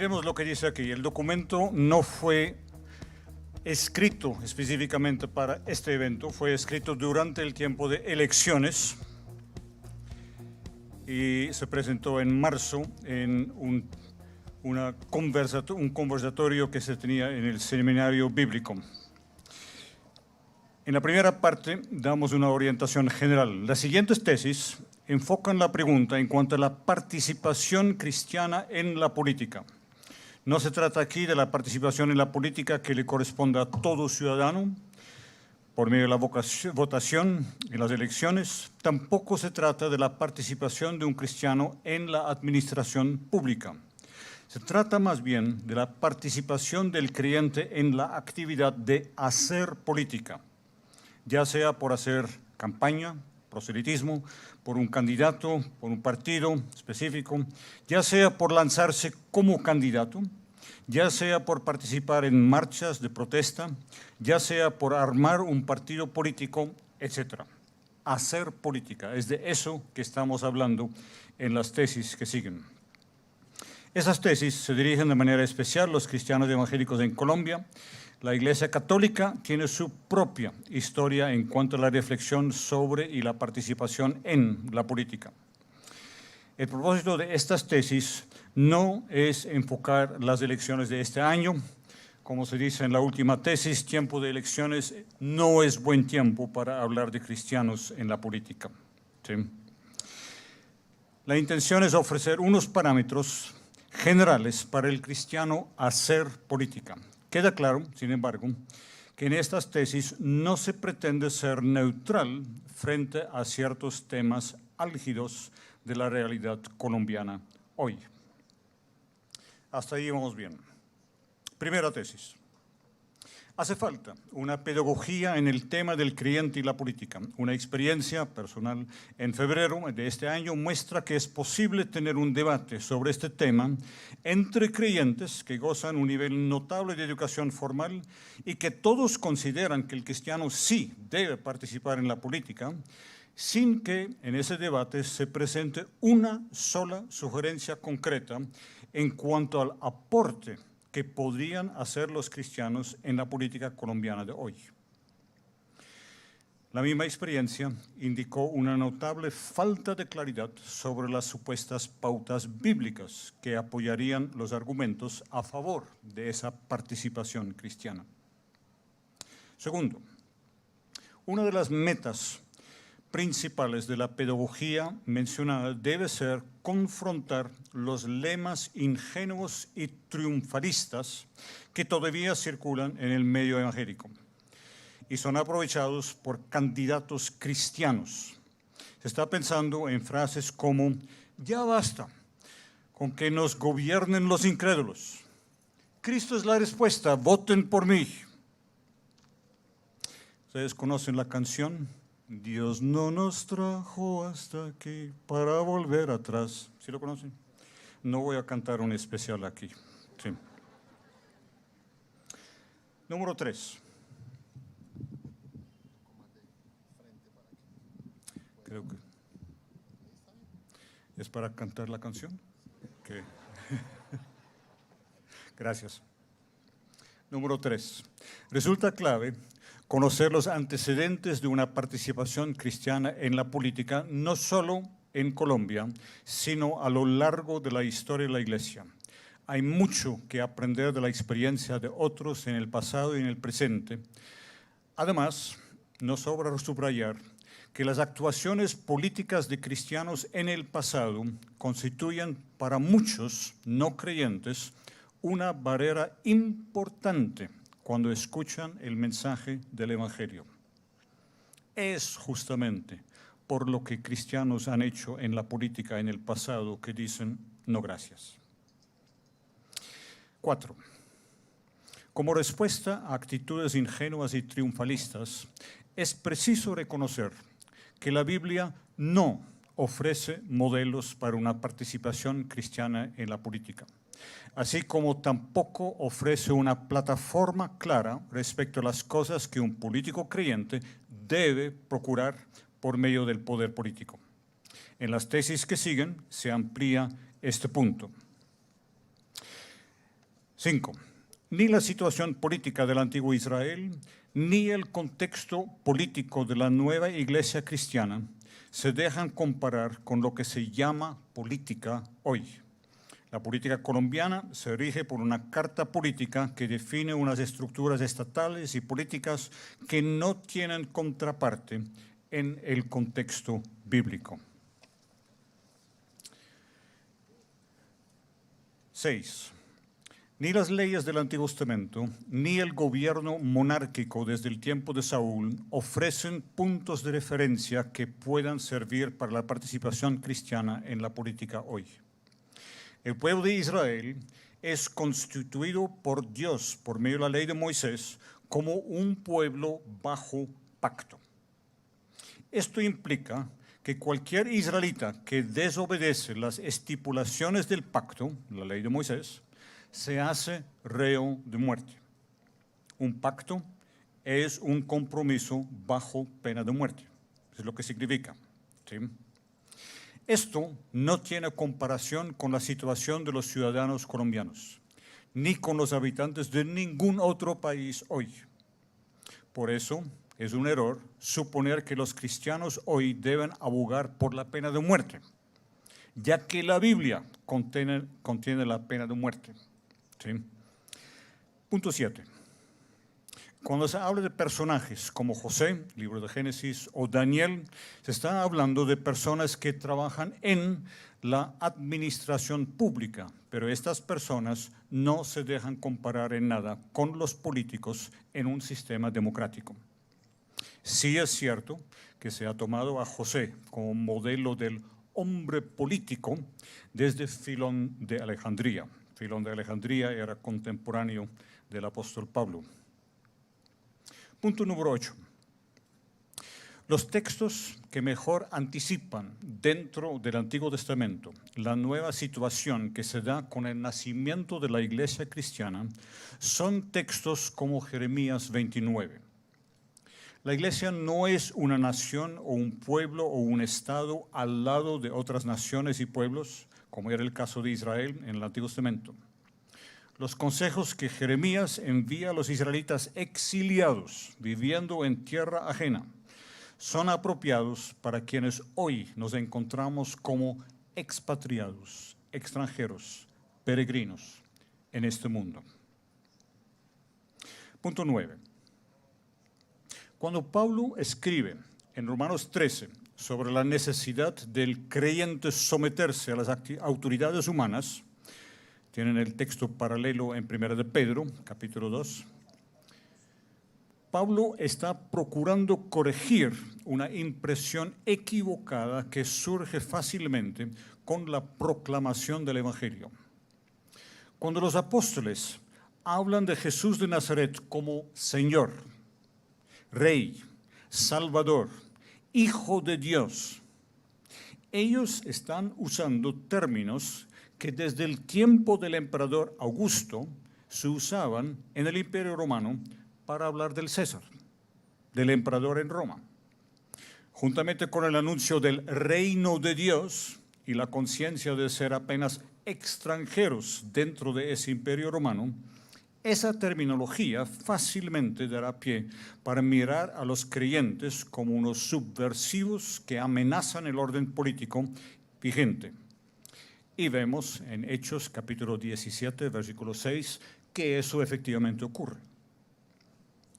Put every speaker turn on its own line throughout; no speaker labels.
Miremos lo que dice aquí. El documento no fue escrito específicamente para este evento, fue escrito durante el tiempo de elecciones y se presentó en marzo en un conversatorio que se tenía en el seminario bíblico. En la primera parte damos una orientación general. Las siguientes tesis enfocan la pregunta en cuanto a la participación cristiana en la política. No se trata aquí de la participación en la política que le corresponde a todo ciudadano por medio de la votación en las elecciones. Tampoco se trata de la participación de un cristiano en la administración pública. Se trata más bien de la participación del creyente en la actividad de hacer política, ya sea por hacer campaña, proselitismo, por un candidato, por un partido específico, ya sea por lanzarse como candidato, ya sea por participar en marchas de protesta, ya sea por armar un partido político, etc. Hacer política, es de eso que estamos hablando en las tesis que siguen. Esas tesis se dirigen de manera especial a los cristianos evangélicos en Colombia. La Iglesia Católica tiene su propia historia en cuanto a la reflexión sobre y la participación en la política. El propósito de estas tesis no es enfocar las elecciones de este año. Como se dice en la última tesis, tiempo de elecciones no es buen tiempo para hablar de cristianos en la política. ¿Sí? La intención es ofrecer unos parámetros generales para el cristiano hacer política. Queda claro, sin embargo, que en estas tesis no se pretende ser neutral frente a ciertos temas álgidos de la realidad colombiana hoy. Hasta ahí vamos bien. Primera tesis. Hace falta una pedagogía en el tema del creyente y la política. Una experiencia personal en febrero de este año muestra que es posible tener un debate sobre este tema entre creyentes que gozan un nivel notable de educación formal y que todos consideran que el cristiano sí debe participar en la política, sin que en ese debate se presente una sola sugerencia concreta en cuanto al aporte que podrían hacer los cristianos en la política colombiana de hoy. La misma experiencia indicó una notable falta de claridad sobre las supuestas pautas bíblicas que apoyarían los argumentos a favor de esa participación cristiana. Segundo, una de las metas principales de la pedagogía mencionada debe ser confrontar los lemas ingenuos y triunfalistas que todavía circulan en el medio evangélico y son aprovechados por candidatos cristianos. Se está pensando en frases como, ya basta con que nos gobiernen los incrédulos. Cristo es la respuesta, voten por mí. ¿Ustedes conocen la canción? Dios no nos trajo hasta aquí para volver atrás. ¿Sí lo conocen? No voy a cantar un especial aquí. Sí. Número 3. Creo que es para cantar la canción. Okay. Gracias. Número 3. Resulta clave conocer los antecedentes de una participación cristiana en la política, no solo en Colombia, sino a lo largo de la historia de la Iglesia. Hay mucho que aprender de la experiencia de otros en el pasado y en el presente. Además, no sobra subrayar que las actuaciones políticas de cristianos en el pasado constituyen para muchos no creyentes una barrera importante cuando escuchan el mensaje del Evangelio. Es justamente por lo que cristianos han hecho en la política en el pasado que dicen no gracias. 4. Como respuesta a actitudes ingenuas y triunfalistas, es preciso reconocer que la Biblia no ofrece modelos para una participación cristiana en la política, así como tampoco ofrece una plataforma clara respecto a las cosas que un político creyente debe procurar por medio del poder político. En las tesis que siguen se amplía este punto. 5. Ni la situación política del antiguo Israel, ni el contexto político de la nueva iglesia cristiana se dejan comparar con lo que se llama política hoy. La política colombiana se rige por una carta política que define unas estructuras estatales y políticas que no tienen contraparte en el contexto bíblico. 6. Ni las leyes del Antiguo Testamento, ni el gobierno monárquico desde el tiempo de Saúl ofrecen puntos de referencia que puedan servir para la participación cristiana en la política hoy. El pueblo de Israel es constituido por Dios, por medio de la ley de Moisés, como un pueblo bajo pacto. Esto implica que cualquier israelita que desobedece las estipulaciones del pacto, la ley de Moisés, se hace reo de muerte. Un pacto es un compromiso bajo pena de muerte. Eso es lo que significa. ¿Sí? Esto no tiene comparación con la situación de los ciudadanos colombianos, ni con los habitantes de ningún otro país hoy. Por eso es un error suponer que los cristianos hoy deben abogar por la pena de muerte, ya que la Biblia contiene la pena de muerte. ¿Sí? Punto 7. Cuando se habla de personajes como José, libro de Génesis, o Daniel, se está hablando de personas que trabajan en la administración pública, pero estas personas no se dejan comparar en nada con los políticos en un sistema democrático. Sí es cierto que se ha tomado a José como modelo del hombre político desde Filón de Alejandría. Filón de Alejandría era contemporáneo del apóstol Pablo. Punto número 8. Los textos que mejor anticipan dentro del Antiguo Testamento la nueva situación que se da con el nacimiento de la iglesia cristiana son textos como Jeremías 29. La iglesia no es una nación o un pueblo o un estado al lado de otras naciones y pueblos, como era el caso de Israel en el Antiguo Testamento. Los consejos que Jeremías envía a los israelitas exiliados viviendo en tierra ajena son apropiados para quienes hoy nos encontramos como expatriados, extranjeros, peregrinos en este mundo. Punto 9. Cuando Pablo escribe en Romanos 13 sobre la necesidad del creyente someterse a las autoridades humanas, tienen el texto paralelo en 1 de Pedro, capítulo 2. Pablo está procurando corregir una impresión equivocada que surge fácilmente con la proclamación del Evangelio. Cuando los apóstoles hablan de Jesús de Nazaret como Señor, Rey, Salvador, Hijo de Dios, ellos están usando términos que desde el tiempo del emperador Augusto se usaban en el Imperio Romano para hablar del César, del emperador en Roma. Juntamente con el anuncio del reino de Dios y la conciencia de ser apenas extranjeros dentro de ese Imperio Romano, esa terminología fácilmente dará pie para mirar a los creyentes como unos subversivos que amenazan el orden político vigente. Y vemos en Hechos capítulo 17, versículo 6, que eso efectivamente ocurre.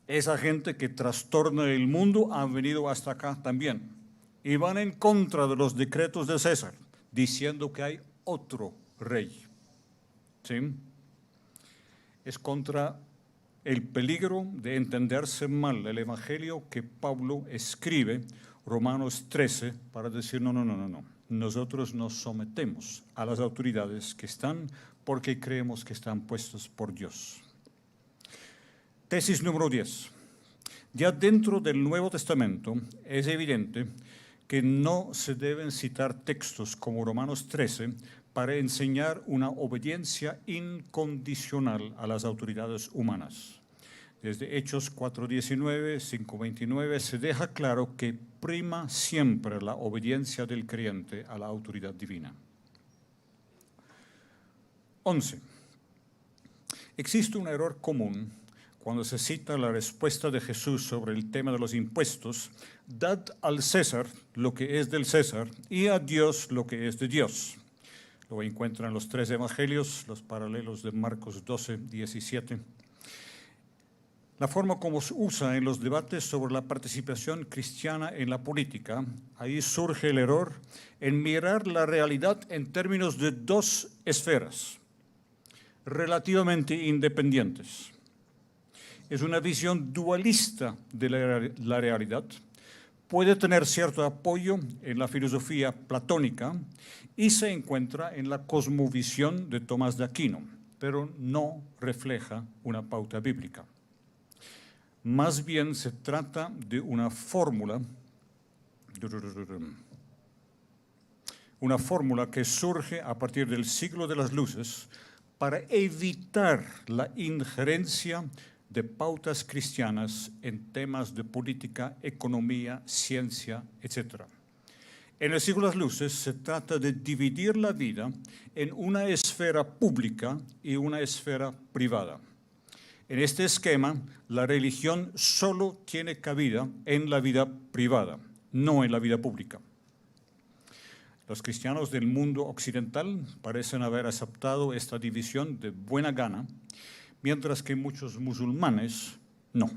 Esa gente que trastorna el mundo ha venido hasta acá también y van en contra de los decretos de César, diciendo que hay otro rey. ¿Sí? Es contra el peligro de entenderse mal el Evangelio que Pablo escribe, Romanos 13, para decir no. Nosotros nos sometemos a las autoridades que están porque creemos que están puestos por Dios. Tesis número 10. Ya dentro del Nuevo Testamento es evidente que no se deben citar textos como Romanos 13 para enseñar una obediencia incondicional a las autoridades humanas. Desde Hechos 4:19, 5:29 se deja claro que prima siempre la obediencia del creyente a la autoridad divina. 11. Existe un error común cuando se cita la respuesta de Jesús sobre el tema de los impuestos: dad al César lo que es del César y a Dios lo que es de Dios. Lo encuentran en los 3 evangelios, los paralelos de Marcos 12, 17. La forma como se usa en los debates sobre la participación cristiana en la política, ahí surge el error en mirar la realidad en términos de 2 esferas relativamente independientes. Es una visión dualista de la realidad. Puede tener cierto apoyo en la filosofía platónica y se encuentra en la cosmovisión de Tomás de Aquino, pero no refleja una pauta bíblica. Más bien se trata de una fórmula que surge a partir del siglo de las luces para evitar la injerencia de pautas cristianas en temas de política, economía, ciencia, etc. En el siglo de las luces se trata de dividir la vida en una esfera pública y una esfera privada. En este esquema, la religión solo tiene cabida en la vida privada, no en la vida pública. Los cristianos del mundo occidental parecen haber aceptado esta división de buena gana, mientras que muchos musulmanes no.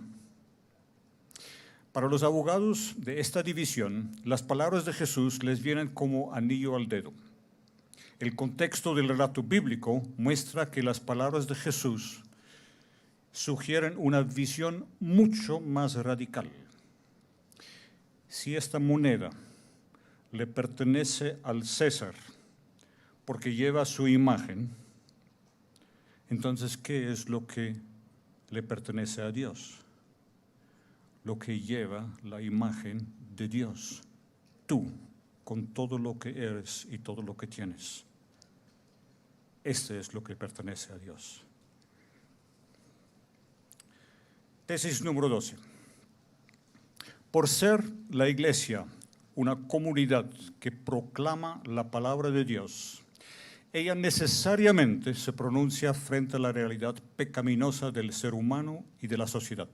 Para los abogados de esta división, las palabras de Jesús les vienen como anillo al dedo. El contexto del relato bíblico muestra que las palabras de Jesús sugieren una visión mucho más radical. Si esta moneda le pertenece al César porque lleva su imagen, entonces, ¿qué es lo que le pertenece a Dios? Lo que lleva la imagen de Dios. Tú, con todo lo que eres y todo lo que tienes. Este es lo que pertenece a Dios. Tesis número 12. Por ser la Iglesia una comunidad que proclama la palabra de Dios, ella necesariamente se pronuncia frente a la realidad pecaminosa del ser humano y de la sociedad.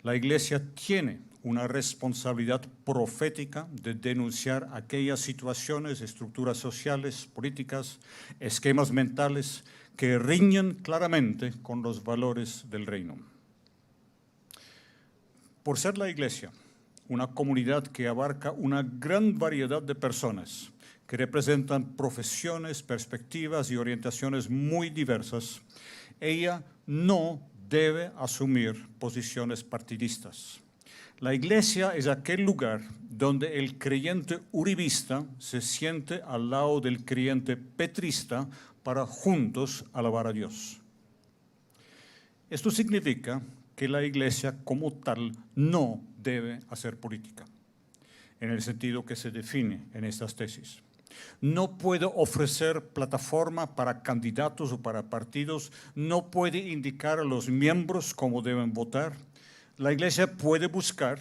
La Iglesia tiene una responsabilidad profética de denunciar aquellas situaciones, estructuras sociales, políticas, esquemas mentales que riñen claramente con los valores del reino. Por ser la Iglesia una comunidad que abarca una gran variedad de personas, que representan profesiones, perspectivas y orientaciones muy diversas, ella no debe asumir posiciones partidistas. La Iglesia es aquel lugar donde el creyente uribista se siente al lado del creyente petrista para juntos alabar a Dios. Esto significa que la Iglesia como tal no debe hacer política, en el sentido que se define en estas tesis. No puede ofrecer plataforma para candidatos o para partidos, no puede indicar a los miembros cómo deben votar. La Iglesia puede buscar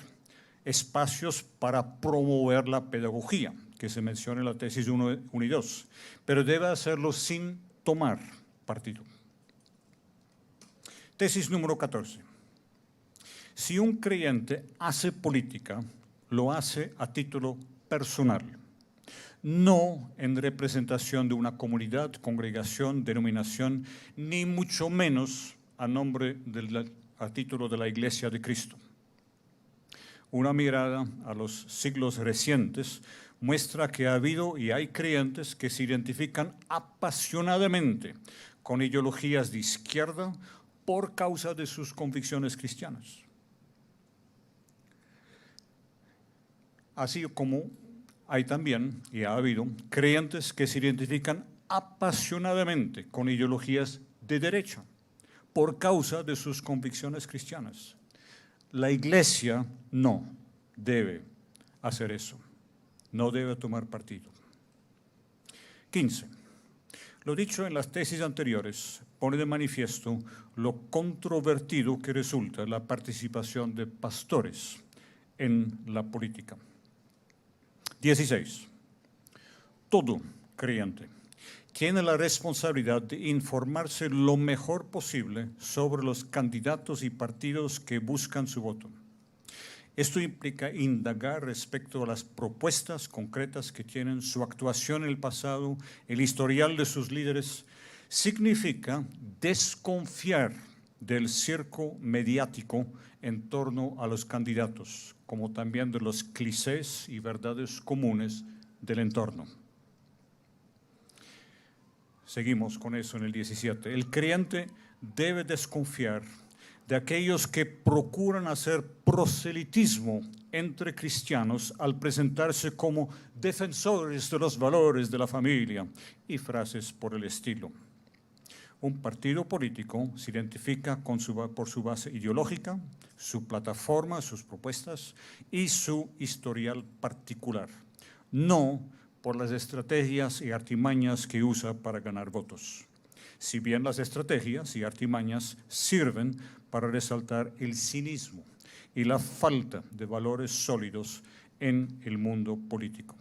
espacios para promover la pedagogía, que se menciona en la tesis 1 y 2, pero debe hacerlo sin tomar partido. Tesis número 14. Si un creyente hace política, lo hace a título personal, no en representación de una comunidad, congregación, denominación, ni mucho menos a título de la Iglesia de Cristo. Una mirada a los siglos recientes muestra que ha habido y hay creyentes que se identifican apasionadamente con ideologías de izquierda por causa de sus convicciones cristianas. Así como hay también, y ha habido, creyentes que se identifican apasionadamente con ideologías de derecha por causa de sus convicciones cristianas. La Iglesia no debe hacer eso, no debe tomar partido. 15. Lo dicho en las tesis anteriores pone de manifiesto lo controvertido que resulta la participación de pastores en la política. 16. Todo creyente tiene la responsabilidad de informarse lo mejor posible sobre los candidatos y partidos que buscan su voto. Esto implica indagar respecto a las propuestas concretas que tienen, su actuación en el pasado, el historial de sus líderes. Significa desconfiar del circo mediático en torno a los candidatos, como también de los clichés y verdades comunes del entorno. Seguimos con eso en el 17. El creyente debe desconfiar de aquellos que procuran hacer proselitismo entre cristianos al presentarse como defensores de los valores de la familia y frases por el estilo. Un partido político se identifica por su base ideológica, su plataforma, sus propuestas y su historial particular, no por las estrategias y artimañas que usa para ganar votos. Si bien las estrategias y artimañas sirven para resaltar el cinismo y la falta de valores sólidos en el mundo político.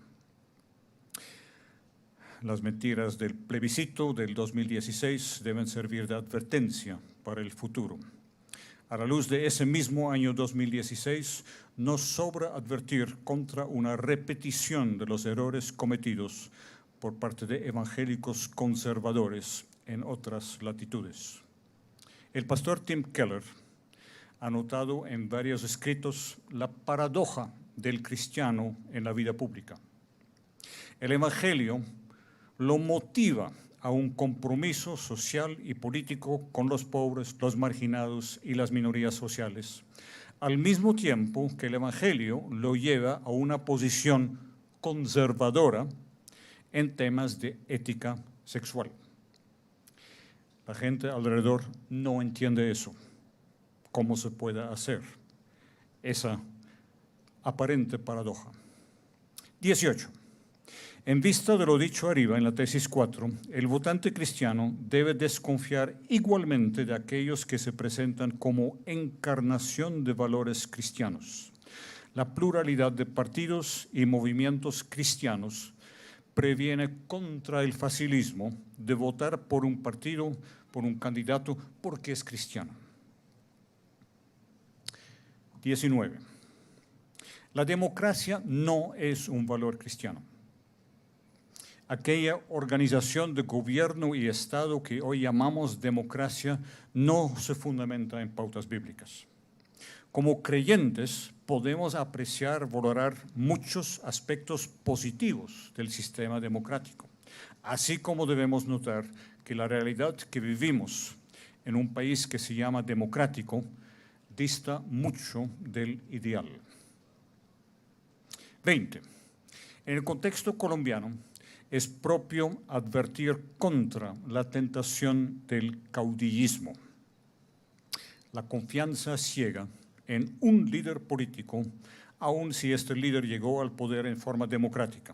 Las mentiras del plebiscito del 2016 deben servir de advertencia para el futuro. A la luz de ese mismo año 2016, nos sobra advertir contra una repetición de los errores cometidos por parte de evangélicos conservadores en otras latitudes. El pastor Tim Keller ha notado en varios escritos la paradoja del cristiano en la vida pública. El evangelio lo motiva a un compromiso social y político con los pobres, los marginados y las minorías sociales, al mismo tiempo que el evangelio lo lleva a una posición conservadora en temas de ética sexual. La gente alrededor no entiende eso, cómo se puede hacer esa aparente paradoja. 18. En vista de lo dicho arriba en la tesis 4, el votante cristiano debe desconfiar igualmente de aquellos que se presentan como encarnación de valores cristianos. La pluralidad de partidos y movimientos cristianos previene contra el facilismo de votar por un partido, por un candidato, porque es cristiano. 19. La democracia no es un valor cristiano. Aquella organización de gobierno y Estado que hoy llamamos democracia no se fundamenta en pautas bíblicas. Como creyentes podemos apreciar, valorar muchos aspectos positivos del sistema democrático, así como debemos notar que la realidad que vivimos en un país que se llama democrático dista mucho del ideal. 20. En el contexto colombiano, es propio advertir contra la tentación del caudillismo. La confianza ciega en un líder político, aun si este líder llegó al poder en forma democrática.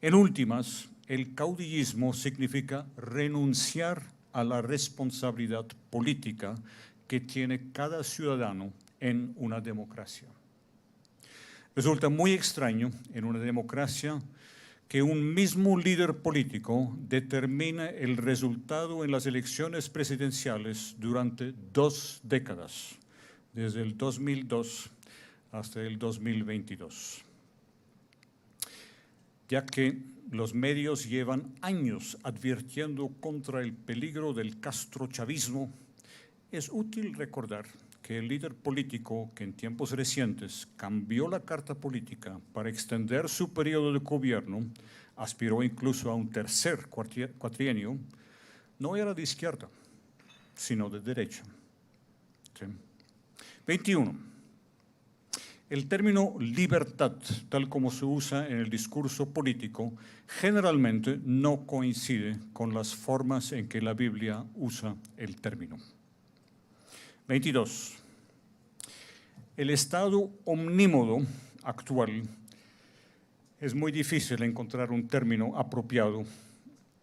En últimas, el caudillismo significa renunciar a la responsabilidad política que tiene cada ciudadano en una democracia. Resulta muy extraño en una democracia que un mismo líder político determine el resultado en las elecciones presidenciales durante 2 décadas, desde el 2002 hasta el 2022. Ya que los medios llevan años advirtiendo contra el peligro del castrochavismo, es útil recordar que el líder político que en tiempos recientes cambió la carta política para extender su periodo de gobierno, aspiró incluso a un tercer cuatrienio, no era de izquierda, sino de derecha. ¿Sí? 21. El término libertad, tal como se usa en el discurso político, generalmente no coincide con las formas en que la Biblia usa el término. 22. El estado omnímodo actual es muy difícil encontrar un término apropiado.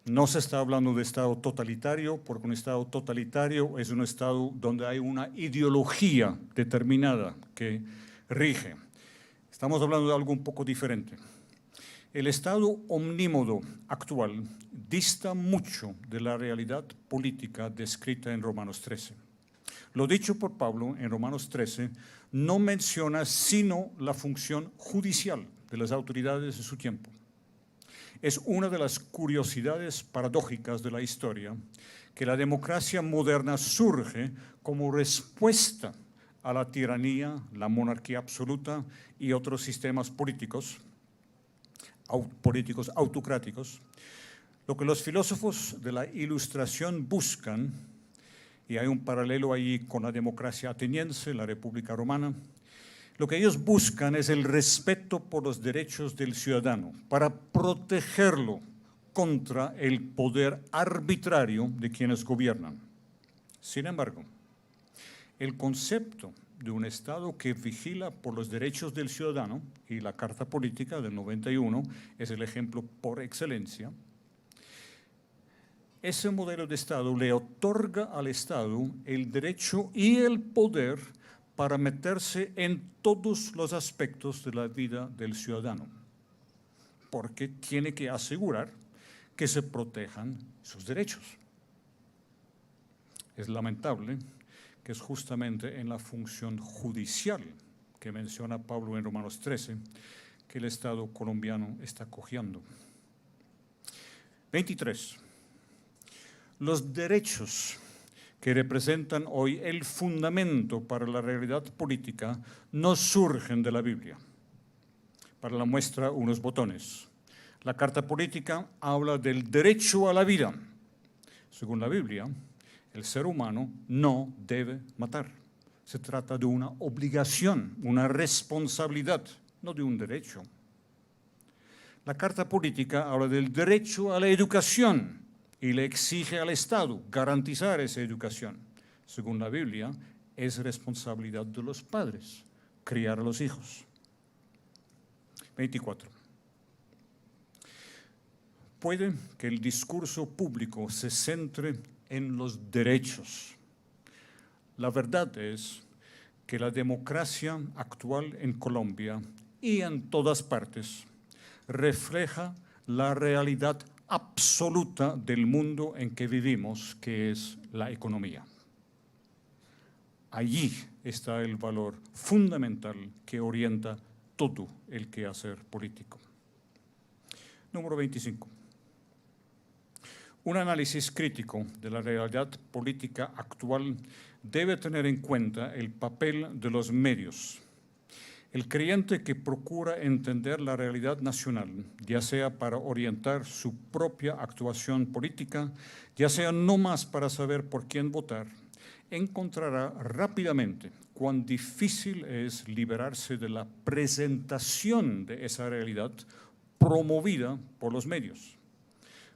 No se está hablando de estado totalitario, porque un estado totalitario es un estado donde hay una ideología determinada que rige. Estamos hablando de algo un poco diferente. El estado omnímodo actual dista mucho de la realidad política descrita en Romanos 13. Lo dicho por Pablo en Romanos 13 no menciona sino la función judicial de las autoridades de su tiempo. Es una de las curiosidades paradójicas de la historia que la democracia moderna surge como respuesta a la tiranía, la monarquía absoluta y otros sistemas políticos autocráticos. Lo que los filósofos de la Ilustración buscan, y hay un paralelo ahí con la democracia ateniense, la República Romana, lo que ellos buscan es el respeto por los derechos del ciudadano, para protegerlo contra el poder arbitrario de quienes gobiernan. Sin embargo, el concepto de un Estado que vigila por los derechos del ciudadano, y la Carta Política del 91 es el ejemplo por excelencia, ese modelo de Estado le otorga al Estado el derecho y el poder para meterse en todos los aspectos de la vida del ciudadano, porque tiene que asegurar que se protejan sus derechos. Es lamentable que es justamente en la función judicial que menciona Pablo en Romanos 13 que el Estado colombiano está cojeando. 23. Los derechos que representan hoy el fundamento para la realidad política no surgen de la Biblia. Para la muestra, unos botones. La Carta Política habla del derecho a la vida. Según la Biblia, el ser humano no debe matar. Se trata de una obligación, una responsabilidad, no de un derecho. La Carta Política habla del derecho a la educación y le exige al Estado garantizar esa educación. Según la Biblia, es responsabilidad de los padres criar a los hijos. 24. Puede que el discurso público se centre en los derechos. La verdad es que la democracia actual en Colombia y en todas partes refleja la realidad absoluta del mundo en que vivimos, que es la economía. Allí está el valor fundamental que orienta todo el quehacer político. Número 25. Un análisis crítico de la realidad política actual debe tener en cuenta el papel de los medios. El creyente que procura entender la realidad nacional, ya sea para orientar su propia actuación política, ya sea no más para saber por quién votar, encontrará rápidamente cuán difícil es liberarse de la presentación de esa realidad promovida por los medios.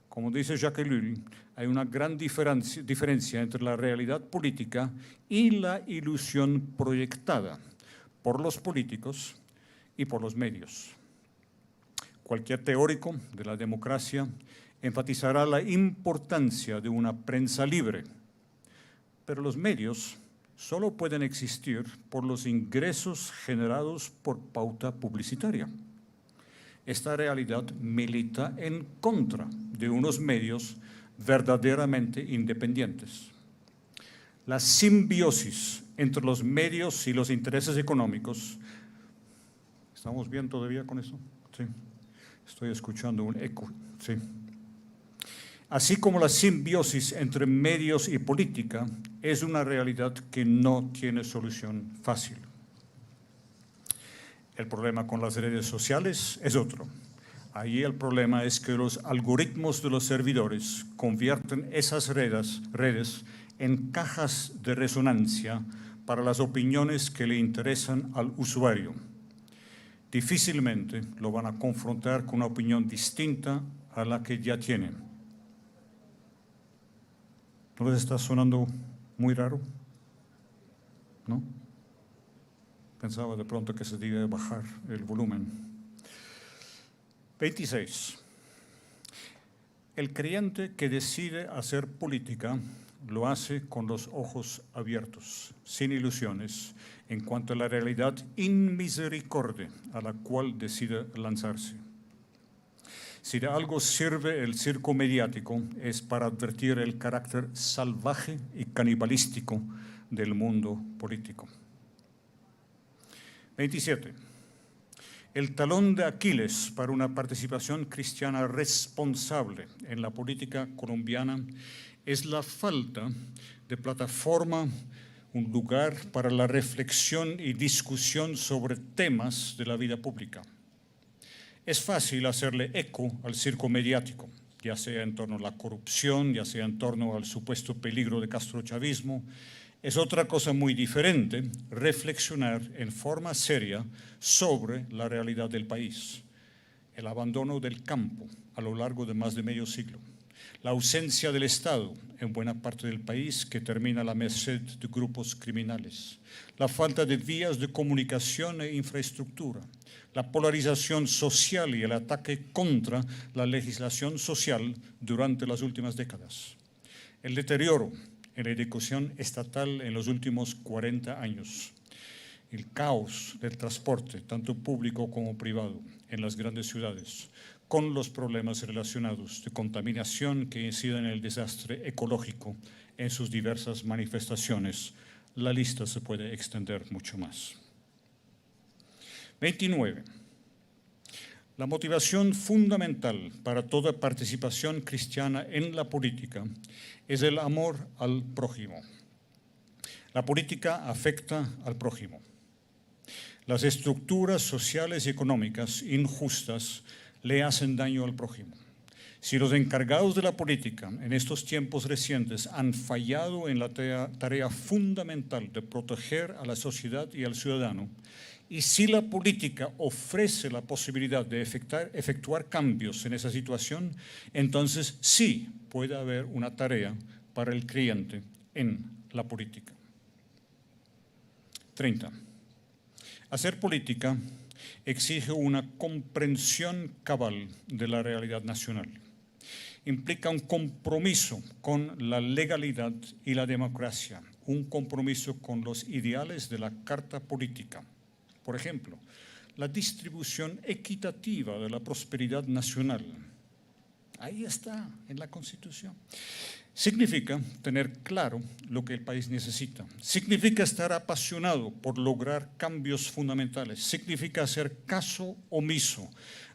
Como dice Jacques Ellul, hay una gran diferencia entre la realidad política y la ilusión proyectada por los políticos y por los medios. Cualquier teórico de la democracia enfatizará la importancia de una prensa libre, pero los medios solo pueden existir por los ingresos generados por pauta publicitaria. Esta realidad milita en contra de unos medios verdaderamente independientes. La simbiosis entre los medios y los intereses económicos. ¿Estamos bien todavía con eso? Sí. Estoy escuchando un eco. Sí. Así como la simbiosis entre medios y política es una realidad que no tiene solución fácil. El problema con las redes sociales es otro. Allí el problema es que los algoritmos de los servidores convierten esas redes en cajas de resonancia para las opiniones que le interesan al usuario. Difícilmente lo van a confrontar con una opinión distinta a la que ya tienen. ¿No les está sonando muy raro? ¿No? Pensaba de pronto que se debe bajar el volumen. 26. El creyente que decide hacer política lo hace con los ojos abiertos, sin ilusiones, en cuanto a la realidad inmisericordia a la cual decide lanzarse. Si de algo sirve el circo mediático es para advertir el carácter salvaje y canibalístico del mundo político. 27. El talón de Aquiles para una participación cristiana responsable en la política colombiana es la falta de plataforma, un lugar para la reflexión y discusión sobre temas de la vida pública. Es fácil hacerle eco al circo mediático, ya sea en torno a la corrupción, ya sea en torno al supuesto peligro de castrochavismo. Es otra cosa muy diferente reflexionar en forma seria sobre la realidad del país, el abandono del campo a lo largo de más de medio siglo, la ausencia del Estado en buena parte del país que termina a la merced de grupos criminales, la falta de vías de comunicación e infraestructura, la polarización social y el ataque contra la legislación social durante las últimas décadas, el deterioro en la educación estatal en los últimos 40 años, el caos del transporte, tanto público como privado, en las grandes ciudades, con los problemas relacionados de contaminación que inciden en el desastre ecológico en sus diversas manifestaciones. La lista se puede extender mucho más. 29. La motivación fundamental para toda participación cristiana en la política es el amor al prójimo. La política afecta al prójimo. Las estructuras sociales y económicas injustas le hacen daño al prójimo. Si los encargados de la política en estos tiempos recientes han fallado en la tarea fundamental de proteger a la sociedad y al ciudadano, y si la política ofrece la posibilidad de efectuar cambios en esa situación, entonces sí puede haber una tarea para el creyente en la política. 30. Hacer política exige una comprensión cabal de la realidad nacional. Implica un compromiso con la legalidad y la democracia, un compromiso con los ideales de la Carta Política. Por ejemplo, la distribución equitativa de la prosperidad nacional. Ahí está, en la Constitución. Significa tener claro lo que el país necesita. Significa estar apasionado por lograr cambios fundamentales. Significa hacer caso omiso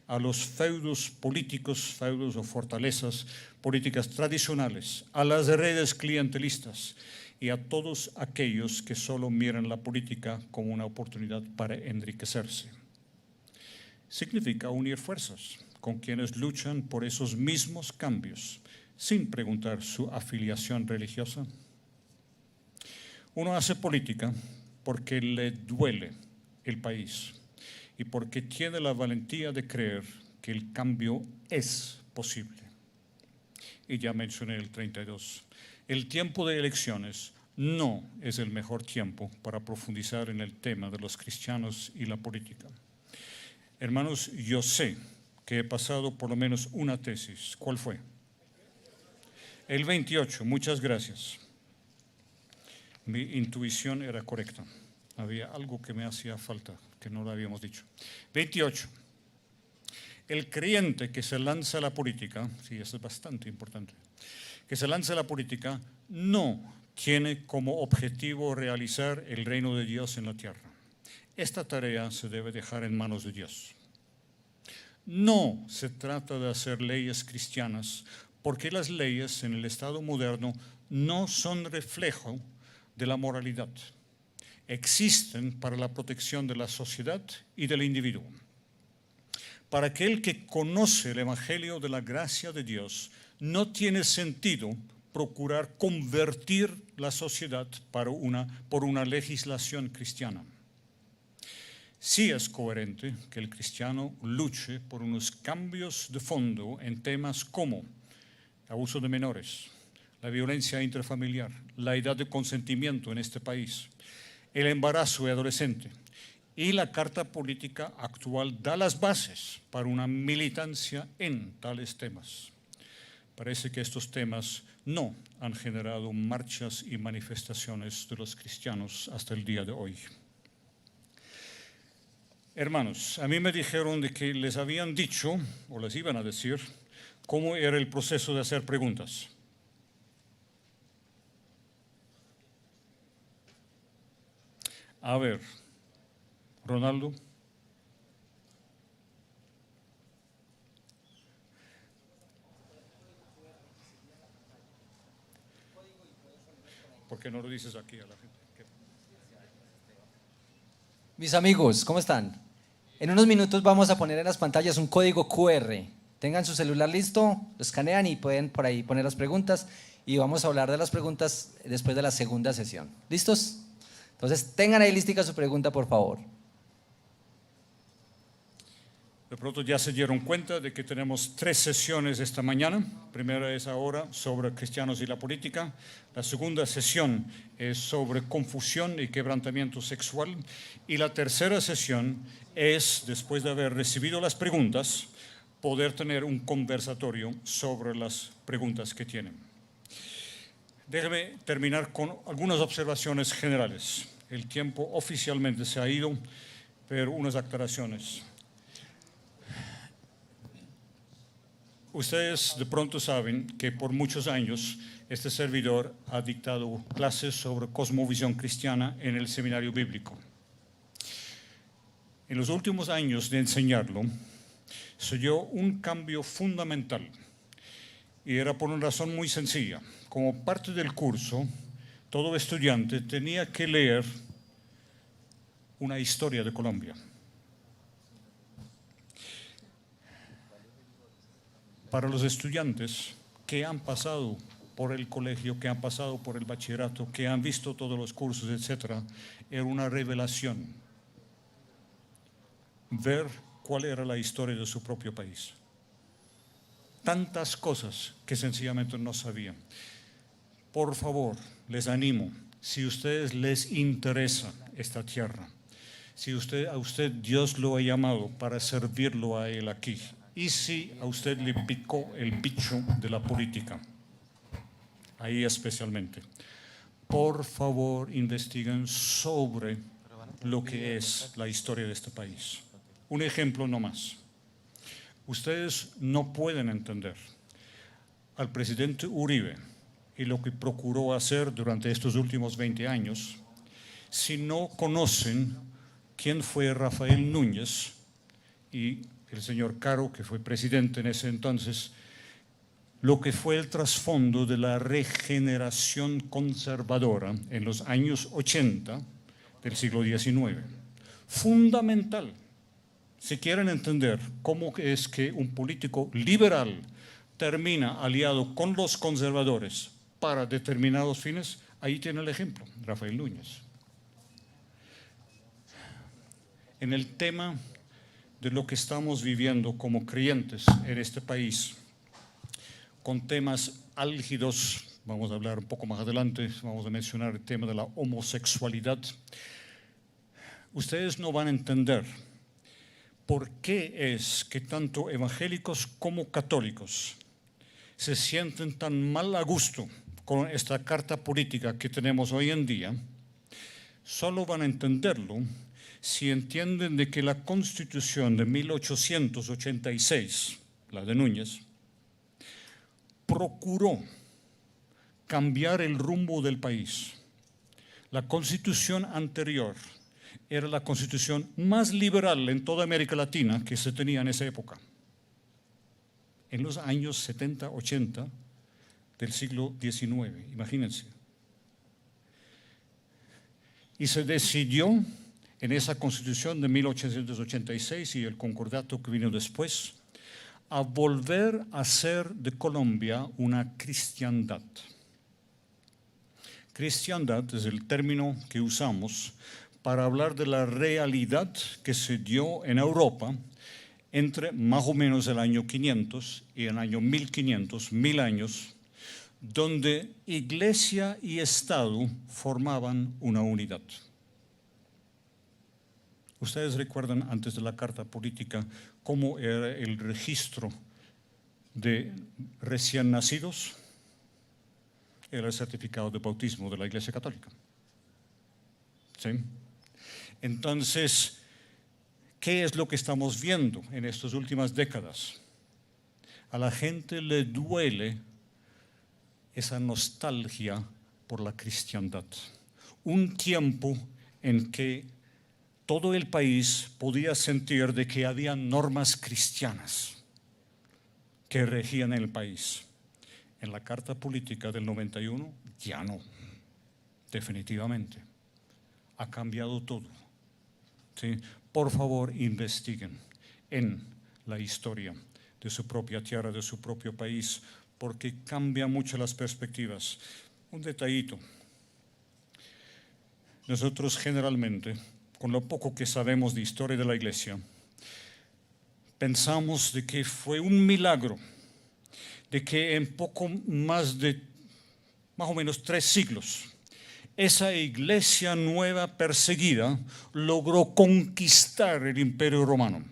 a los feudos políticos, feudos o fortalezas políticas tradicionales, a las redes clientelistas y a todos aquellos que solo miran la política como una oportunidad para enriquecerse. Significa unir fuerzas con quienes luchan por esos mismos cambios, sin preguntar su afiliación religiosa. Uno hace política porque le duele el país y porque tiene la valentía de creer que el cambio es posible. Y ya mencioné el 32. El tiempo de elecciones no es el mejor tiempo para profundizar en el tema de los cristianos y la política. Hermanos, yo sé que he pasado por lo menos una tesis. ¿Cuál fue? El 28, muchas gracias. Mi intuición era correcta. Había algo que me hacía falta, que no lo habíamos dicho. 28. El creyente que se lanza a la política, sí, eso es bastante importante, que se lanza a la política no tiene como objetivo realizar el reino de Dios en la tierra. Esta tarea se debe dejar en manos de Dios. No se trata de hacer leyes cristianas, porque las leyes en el Estado moderno no son reflejo de la moralidad. Existen para la protección de la sociedad y del individuo. Para aquel que conoce el Evangelio de la gracia de Dios, no tiene sentido procurar convertir la sociedad por una legislación cristiana. Sí es coherente que el cristiano luche por unos cambios de fondo en temas como abuso de menores, la violencia intrafamiliar, la edad de consentimiento en este país, el embarazo adolescente, y la Carta Política actual da las bases para una militancia en tales temas. Parece que estos temas no han generado marchas y manifestaciones de los cristianos hasta el día de hoy. Hermanos, a mí me dijeron de que les habían dicho, o les iban a decir, cómo era el proceso de hacer preguntas. A ver, Ronaldo. ¿Por qué no lo dices aquí a la gente?
Mis amigos, ¿cómo están? En unos minutos vamos a poner en las pantallas un código QR. Tengan su celular listo, lo escanean y pueden por ahí poner las preguntas y vamos a hablar de las preguntas después de la segunda sesión. ¿Listos? Entonces, tengan ahí listica su pregunta, por favor.
De pronto ya se dieron cuenta de que tenemos 3 sesiones esta mañana. Primera es ahora sobre cristianos y la política. La segunda sesión es sobre confusión y quebrantamiento sexual. Y la tercera sesión es, después de haber recibido las preguntas, poder tener un conversatorio sobre las preguntas que tienen. Déjeme terminar con algunas observaciones generales. El tiempo oficialmente se ha ido, pero unas aclaraciones. Ustedes de pronto saben que por muchos años este servidor ha dictado clases sobre cosmovisión cristiana en el seminario bíblico. En los últimos años de enseñarlo, se dio un cambio fundamental y era por una razón muy sencilla. Como parte del curso, todo estudiante tenía que leer una historia de Colombia. Para los estudiantes que han pasado por el colegio, que han pasado por el bachillerato, que han visto todos los cursos, etc., era una revelación ver cuál era la historia de su propio país. Tantas cosas que sencillamente no sabían. Por favor, les animo, si a ustedes les interesa esta tierra, si a usted Dios lo ha llamado para servirlo a Él aquí, y si a usted le picó el bicho de la política, ahí especialmente, por favor investiguen sobre lo que es la historia de este país. Un ejemplo nomás. Ustedes no pueden entender al presidente Uribe y lo que procuró hacer durante estos últimos 20 años si no conocen quién fue Rafael Núñez y el señor Caro, que fue presidente en ese entonces, lo que fue el trasfondo de la regeneración conservadora en los años 80 del siglo XIX. Fundamental, si quieren entender cómo es que un político liberal termina aliado con los conservadores para determinados fines, ahí tiene el ejemplo, Rafael Núñez. En el tema de lo que estamos viviendo como creyentes en este país, con temas álgidos, vamos a hablar un poco más adelante, vamos a mencionar el tema de la homosexualidad. Ustedes no van a entender por qué es que tanto evangélicos como católicos se sienten tan mal a gusto con esta carta política que tenemos hoy en día. Solo van a entenderlo si entienden de que la Constitución de 1886, la de Núñez, procuró cambiar el rumbo del país. La Constitución anterior era la Constitución más liberal en toda América Latina que se tenía en esa época, en los años 70, 80 del siglo XIX, imagínense. Y se decidió en esa Constitución de 1886 y el concordato que vino después, a volver a hacer de Colombia una cristiandad. Cristiandad es el término que usamos para hablar de la realidad que se dio en Europa entre más o menos el año 500 y el año 1500, 1000 años, donde iglesia y Estado formaban una unidad. Ustedes recuerdan antes de la carta política cómo era el registro de recién nacidos. Era el certificado de bautismo de la Iglesia Católica. ¿Sí? Entonces, ¿Qué es lo que estamos viendo en estas últimas décadas? A la gente le duele esa nostalgia por la cristiandad. Un tiempo en que todo el país podía sentir de que había normas cristianas que regían el país. En la Carta Política del 91 ya no, definitivamente. Ha cambiado todo. ¿Sí? Por favor, investiguen en la historia de su propia tierra, de su propio país, porque cambia mucho las perspectivas. Un detallito. Nosotros generalmente, con lo poco que sabemos de historia de la Iglesia, pensamos de que fue un milagro, de que en poco más o menos 3 siglos, esa iglesia nueva perseguida logró conquistar el Imperio Romano.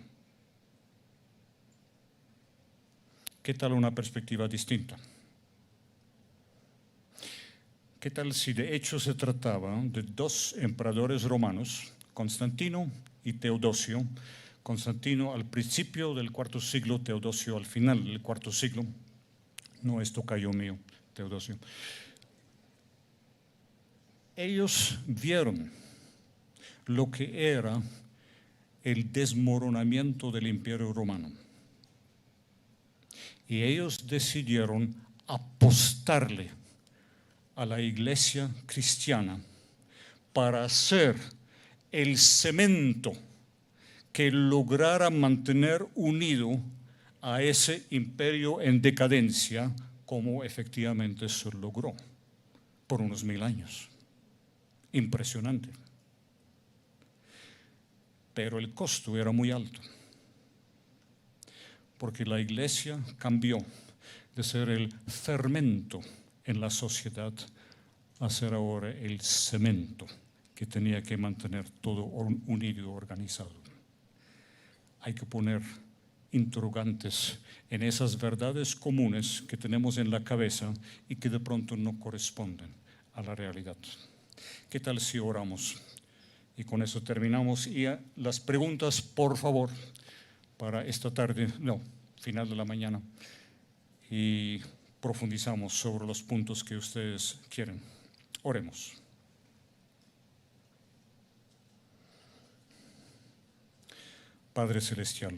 ¿Qué tal una perspectiva distinta? ¿Qué tal si de hecho se trataba de 2 emperadores romanos, Constantino y Teodosio? Constantino al principio del IV siglo, Teodosio al final del IV siglo. No es tocayo mío, Teodosio. Ellos vieron lo que era el desmoronamiento del Imperio Romano. Y ellos decidieron apostarle a la iglesia cristiana para hacer el cemento que lograra mantener unido a ese imperio en decadencia, como efectivamente se logró por unos 1000 años. Impresionante. Pero el costo era muy alto, porque la iglesia cambió de ser el fermento en la sociedad a ser ahora el cemento que tenía que mantener todo unido y organizado. Hay que poner interrogantes en esas verdades comunes que tenemos en la cabeza y que de pronto no corresponden a la realidad. ¿Qué tal si oramos? Y con eso terminamos. Y las preguntas, por favor, para esta tarde, no, final de la mañana. Y profundizamos sobre los puntos que ustedes quieren. Oremos. Padre Celestial,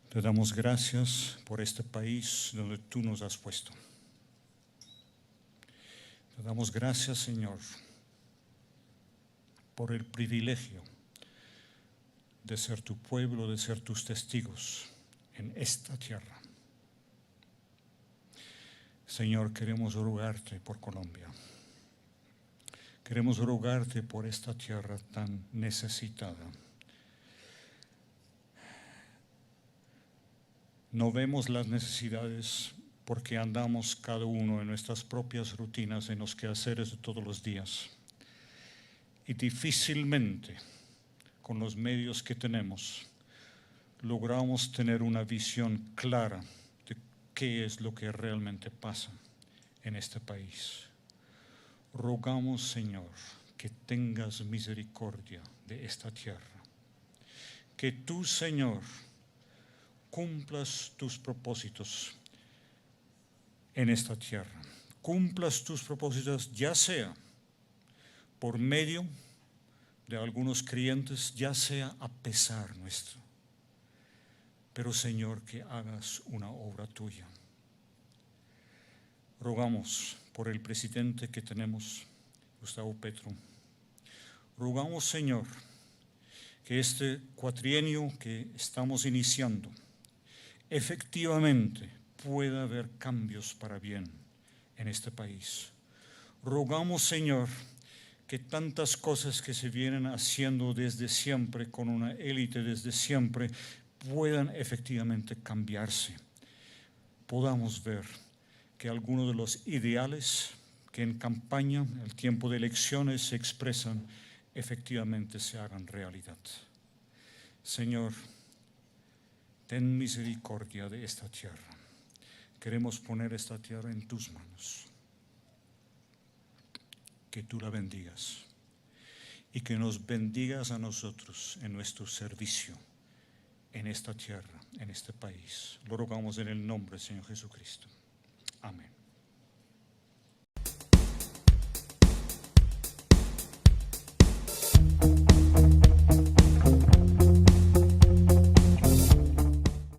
te damos gracias por este país donde tú nos has puesto. Te damos gracias, Señor, por el privilegio de ser tu pueblo, de ser tus testigos en esta tierra. Señor, queremos rogarte por Colombia. Queremos rogarte por esta tierra tan necesitada. No vemos las necesidades porque andamos cada uno en nuestras propias rutinas, en los quehaceres de todos los días. Y difícilmente, con los medios que tenemos, logramos tener una visión clara de qué es lo que realmente pasa en este país. Rogamos, Señor, que tengas misericordia de esta tierra. Que tú, Señor, cumplas tus propósitos en esta tierra. Cumplas tus propósitos, ya sea por medio de algunos creyentes, ya sea a pesar nuestro. Pero, Señor, que hagas una obra tuya. Rogamos por el presidente que tenemos, Gustavo Petro. Rogamos, Señor, que este cuatrienio que estamos iniciando efectivamente pueda haber cambios para bien en este país. Rogamos, Señor, que tantas cosas que se vienen haciendo desde siempre, con una élite desde siempre, puedan efectivamente cambiarse. Podamos ver que algunos de los ideales que en campaña, en el tiempo de elecciones se expresan, efectivamente se hagan realidad. Señor, ten misericordia de esta tierra. Queremos poner esta tierra en tus manos. Que tú la bendigas y que nos bendigas a nosotros en nuestro servicio en esta tierra, en este país. Lo rogamos en el nombre del Señor Jesucristo. Amén.